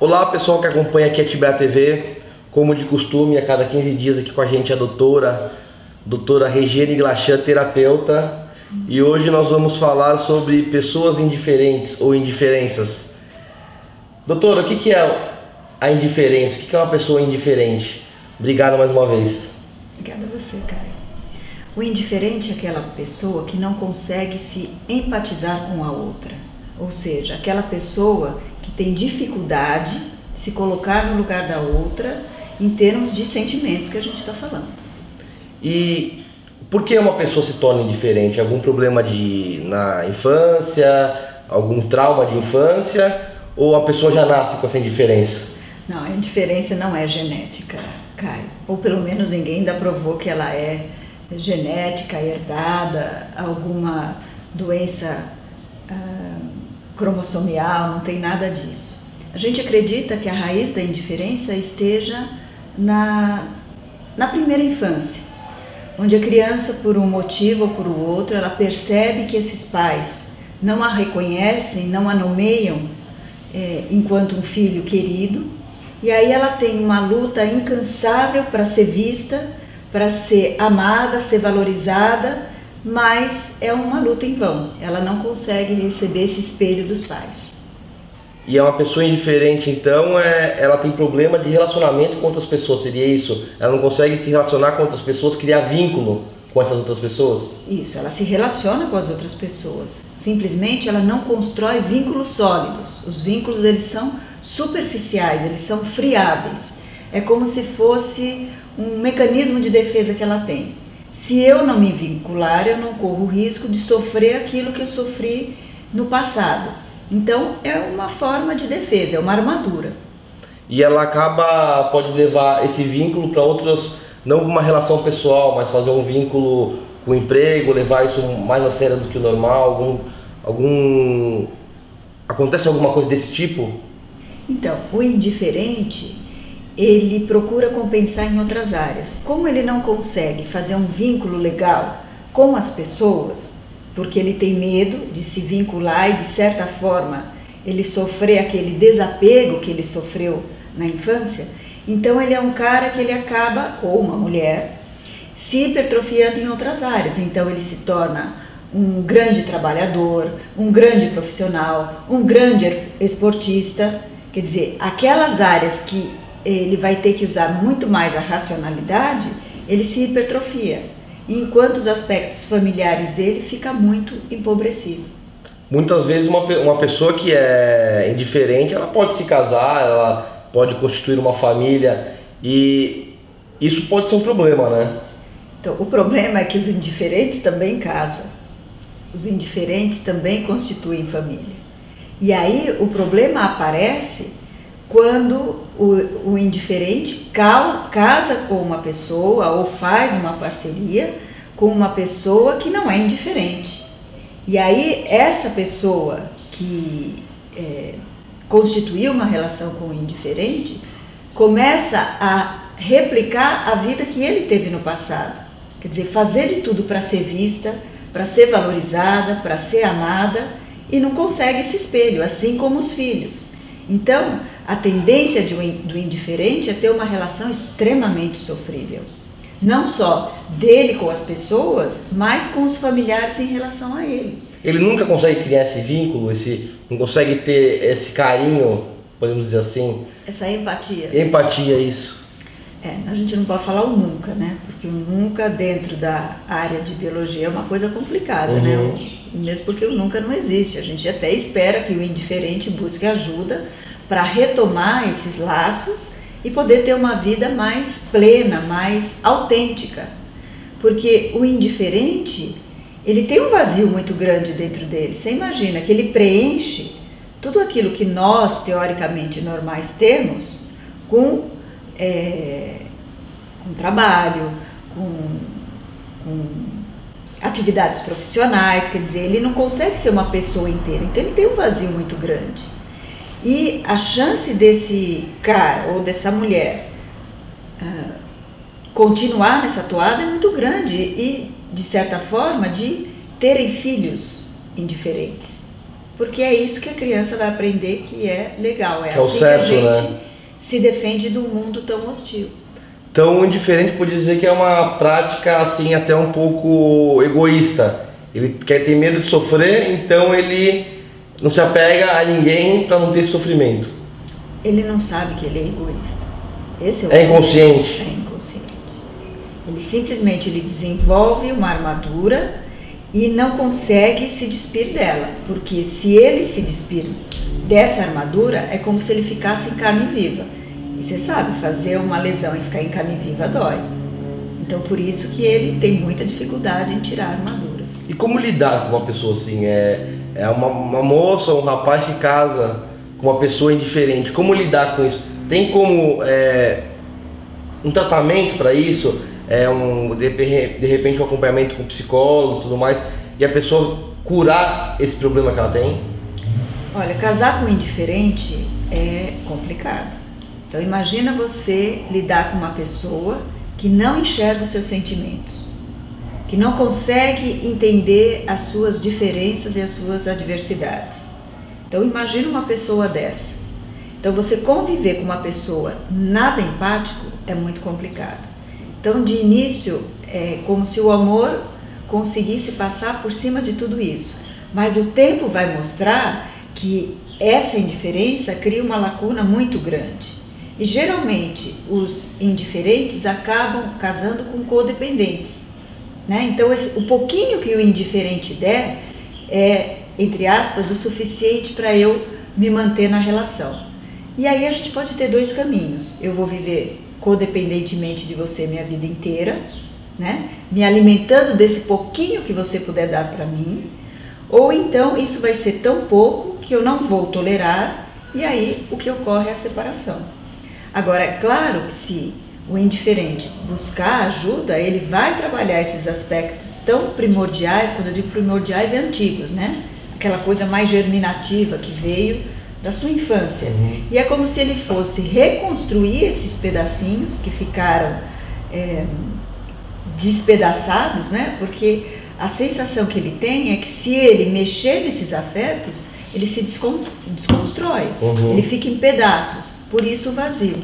Olá pessoal que acompanha aqui a Tibia TV, como de costume, a cada 15 dias aqui com a gente a doutora Regiane Glachan, terapeuta, e hoje nós vamos falar sobre pessoas indiferentes ou indiferenças. Doutora, o que é a indiferença? O que é uma pessoa indiferente? Obrigado mais uma vez. Obrigada a você, Caio. O indiferente é aquela pessoa que não consegue se empatizar com a outra, ou seja, aquela pessoa que tem dificuldade de se colocar no lugar da outra em termos de sentimentos que a gente está falando. E por que uma pessoa se torna indiferente? Algum problema na infância, algum trauma de infância, ou a pessoa já nasce com essa indiferença? Não, a indiferença não é genética, Caio, ou pelo menos ninguém ainda provou que ela é genética, herdada, alguma doença cromossomial, não tem nada disso. A gente acredita que a raiz da indiferença esteja na primeira infância, onde a criança, por um motivo ou por outro, ela percebe que esses pais não a reconhecem, não a nomeiam enquanto um filho querido, e aí ela tem uma luta incansável para ser vista, para ser amada, ser valorizada, mas é uma luta em vão. Ela não consegue receber esse espelho dos pais. E é uma pessoa indiferente, então, ela tem problema de relacionamento com outras pessoas, seria isso? Ela não consegue se relacionar com outras pessoas, criar vínculo com essas outras pessoas? Isso, ela se relaciona com as outras pessoas. Simplesmente ela não constrói vínculos sólidos. Os vínculos, eles são superficiais, eles são friáveis. É como se fosse um mecanismo de defesa que ela tem. Se eu não me vincular, eu não corro o risco de sofrer aquilo que eu sofri no passado. Então, é uma forma de defesa, é uma armadura. E ela pode levar esse vínculo para outras, não uma relação pessoal, mas fazer um vínculo com o emprego, levar isso mais a sério do que o normal, acontece alguma coisa desse tipo? Então, o indiferente, ele procura compensar em outras áreas. Como ele não consegue fazer um vínculo legal com as pessoas, porque ele tem medo de se vincular e, de certa forma, ele sofrer aquele desapego que ele sofreu na infância, então ele é um cara que ele acaba, ou uma mulher, se hipertrofiando em outras áreas. Então ele se torna um grande trabalhador, um grande profissional, um grande esportista. Quer dizer, aquelas áreas que ele vai ter que usar muito mais a racionalidade, ele se hipertrofia, enquanto os aspectos familiares dele fica muito empobrecido. Muitas vezes uma pessoa que é indiferente, ela pode se casar, ela pode constituir uma família, e isso pode ser um problema, né? Então, o problema é que os indiferentes também casam, os indiferentes também constituem família. E aí o problema aparece quando o indiferente casa com uma pessoa ou faz uma parceria com uma pessoa que não é indiferente. E aí essa pessoa que constituiu uma relação com o indiferente começa a replicar a vida que ele teve no passado. Quer dizer, fazer de tudo para ser vista, para ser valorizada, para ser amada, e não consegue esse espelho, assim como os filhos. Então, a tendência do indiferente é ter uma relação extremamente sofrível. Não só dele com as pessoas, mas com os familiares em relação a ele. Ele nunca consegue criar esse vínculo, não consegue ter esse carinho, podemos dizer assim? Essa empatia. Empatia, isso. A gente não pode falar o nunca, né? Porque o nunca dentro da área de biologia é uma coisa complicada, né? Mesmo porque o nunca não existe. A gente até espera que o indiferente busque ajuda para retomar esses laços e poder ter uma vida mais plena, mais autêntica. Porque o indiferente, ele tem um vazio muito grande dentro dele. Você imagina que ele preenche tudo aquilo que nós, teoricamente normais, temos com trabalho, com atividades profissionais. Quer dizer, ele não consegue ser uma pessoa inteira, então ele tem um vazio muito grande. E a chance desse cara ou dessa mulher continuar nessa toada é muito grande e, de certa forma, de terem filhos indiferentes. porque é isso que a criança vai aprender que é legal, é o assim certo, que a gente né? se defende do mundo tão hostil. Então, o indiferente pode dizer que é uma prática assim até um pouco egoísta. Ele tem medo de sofrer, então ele não se apega a ninguém para não ter sofrimento. Ele não sabe que ele é egoísta. Esse É inconsciente. É inconsciente. Ele simplesmente desenvolve uma armadura e não consegue se despir dela, porque se ele se despir dessa armadura, é como se ele ficasse em carne viva. E você sabe, fazer uma lesão e ficar em carne viva dói. Então, por isso que ele tem muita dificuldade em tirar a armadura. E como lidar com uma pessoa assim? Uma moça, um rapaz se casa com uma pessoa indiferente. Como lidar com isso? Tem como um tratamento para isso? De repente um acompanhamento com psicólogos e tudo mais, e a pessoa curar esse problema que ela tem? Olha, casar com um indiferente é complicado. Então imagina você lidar com uma pessoa que não enxerga os seus sentimentos, que não consegue entender as suas diferenças e as suas adversidades. Então imagina uma pessoa dessa. Então você conviver com uma pessoa nada empático é muito complicado. Então de início é como se o amor conseguisse passar por cima de tudo isso, mas o tempo vai mostrar que essa indiferença cria uma lacuna muito grande. E geralmente os indiferentes acabam casando com codependentes, né? Então o pouquinho que o indiferente der é, entre aspas, o suficiente para eu me manter na relação. E aí a gente pode ter dois caminhos. Eu vou viver codependentemente de você minha vida inteira, né? Me alimentando desse pouquinho que você puder dar para mim, ou então isso vai ser tão pouco que eu não vou tolerar, e aí o que ocorre é a separação. Agora, é claro que se o indiferente buscar ajuda, ele vai trabalhar esses aspectos tão primordiais, quando eu digo primordiais é antigos, né? Aquela coisa mais germinativa que veio da sua infância. E é como se ele fosse reconstruir esses pedacinhos que ficaram despedaçados, né? Porque a sensação que ele tem é que se ele mexer nesses afetos, ele se desconstrói, ele fica em pedaços, por isso o vazio.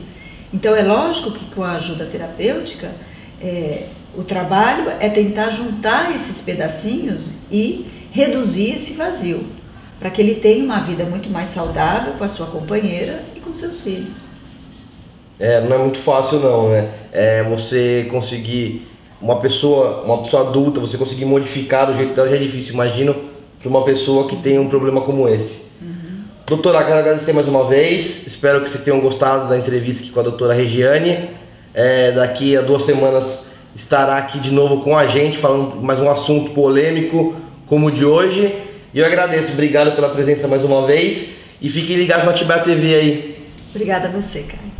Então é lógico que com a ajuda terapêutica, o trabalho é tentar juntar esses pedacinhos e reduzir esse vazio, para que ele tenha uma vida muito mais saudável com a sua companheira e com seus filhos. Não é muito fácil não, né? Você conseguir, uma pessoa adulta, você conseguir modificar o jeito dela já é difícil, imagino para uma pessoa que tem um problema como esse. Doutora, quero agradecer mais uma vez, espero que vocês tenham gostado da entrevista aqui com a doutora Regiane. Daqui a 2 semanas estará aqui de novo com a gente, falando mais um assunto polêmico como o de hoje. E eu agradeço, obrigado pela presença mais uma vez, e fiquem ligados no Atibaia TV aí. Obrigada a você, Caio.